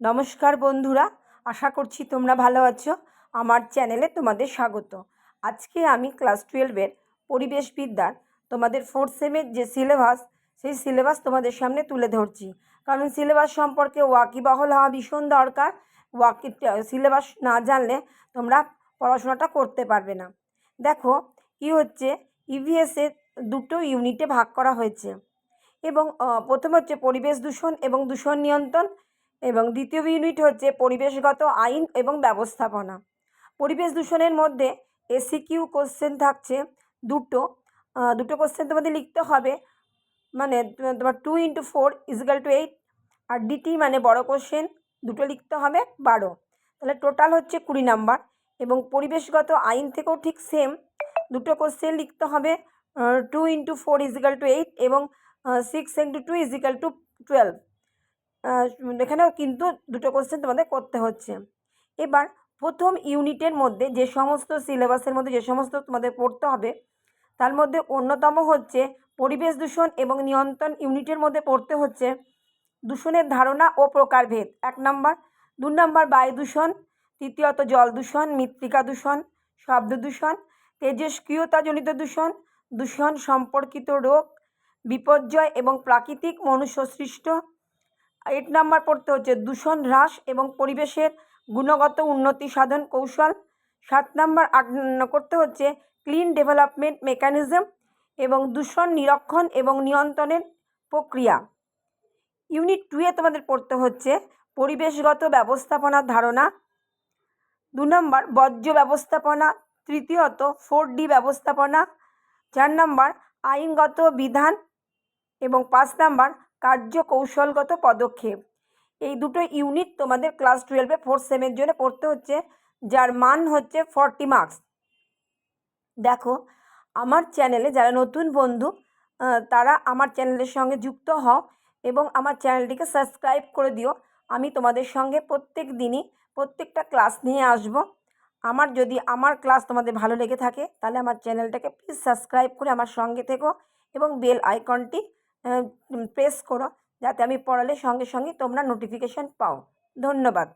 নমস্কার বন্ধুরা, আশা করছি তোমরা ভালো আছো। আমার চ্যানেলে তোমাদের স্বাগত। আজকে আমি ক্লাস 12-এর পরিবেশবিদ্যার তোমাদের 4th সেমের যে সিলেবাস, সেই সিলেবাস তোমাদের সামনে তুলে ধরছি। কারণ সিলেবাস সম্পর্কে ওয়াকিবহাল হওয়া ভীষণ দরকার। সিলেবাস না জানলে তোমরা পড়াশোনাটা করতে পারবে না। দেখো কি হচ্ছে, ইভিএসের দুটো ইউনিটে ভাগ করা হয়েছে এবং প্রথম হচ্ছে পরিবেশ দূষণ এবং দূষণ নিয়ন্ত্রণ এবং দ্বিতীয় ইউনিট হচ্ছে পরিবেশগত আইন এবং ব্যবস্থাপনা। পরিবেশ দূষণের মধ্যে এসিকিউ কোশ্চেন থাকছে দুটো কোশ্চেন তোমাদের লিখতে হবে, মানে তোমার 2 × 4 = 8, আর ডিটি মানে বড় কোশ্চেন দুটো লিখতে হবে 12, তাহলে টোটাল হচ্ছে 20 নাম্বার। এবং পরিবেশগত আইন থেকেও ঠিক সেম, দুটো কোশ্চেন লিখতে হবে, 2 × 4 = 8 এবং 6 × 2 = 12। এখানেও কিন্তু দুটো কোশ্চেন তোমাদের করতে হচ্ছে। এবার প্রথম ইউনিটের মধ্যে যে সমস্ত সিলেবাসের মধ্যে যে সমস্ত তোমাদের পড়তে হবে, তার মধ্যে অন্যতম হচ্ছে পরিবেশ দূষণ এবং নিয়ন্ত্রণ। ইউনিটের মধ্যে পড়তে হচ্ছে দূষণের ধারণা ও প্রকারভেদ 1 নাম্বার, 2 নাম্বার বায়ু দূষণ, তৃতীয়ত জল দূষণ, মৃত্তিকা দূষণ, শব্দ দূষণ, তেজস্ক্রিয়তাজনিত দূষণ, দূষণ সম্পর্কিত রোগ, বিপর্যয় এবং প্রাকৃতিক মনুষ্য সৃষ্ট। 8 নাম্বার পড়তে হচ্ছে দূষণ হ্রাস এবং পরিবেশের গুণগত উন্নতি সাধন কৌশল। 7 নাম্বার করতে হচ্ছে ক্লিন ডেভেলপমেন্ট মেকানিজম এবং দূষণ নিরীক্ষণ এবং নিয়ন্ত্রণের প্রক্রিয়া। ইউনিট 2-এ তোমাদের পড়তে হচ্ছে পরিবেশগত ব্যবস্থাপনার ধারণা। 2 নাম্বার বর্জ্য ব্যবস্থাপনা, তৃতীয়ত 4D ব্যবস্থাপনা, 4 নাম্বার আইনগত বিধান এবং 5 নাম্বার কার্যকৌশলগত পদক্ষেপ। এই দুটো ইউনিট তোমাদের ক্লাস 12-এ 4th সেমের জন্য পড়তে হচ্ছে, যার মান হচ্ছে 40 মার্কস। দেখো, আমার চ্যানেলে যারা নতুন বন্ধু তারা আমার চ্যানেলের সঙ্গে যুক্ত হও এবং আমার চ্যানেলটিকে সাবস্ক্রাইব করে দিও। আমি তোমাদের সঙ্গে প্রত্যেক দিনই প্রত্যেকটা ক্লাস নিয়ে আসব। যদি আমার ক্লাস তোমাদের ভালো লেগে থাকে, তাহলে আমার চ্যানেলটাকে প্লিজ সাবস্ক্রাইব করে আমার সঙ্গে থেকো এবং বেল আইকনটি প্রেস করো, যাতে আমি পড়ালে সঙ্গে সঙ্গে তোমরা নোটিফিকেশান পাও। ধন্যবাদ।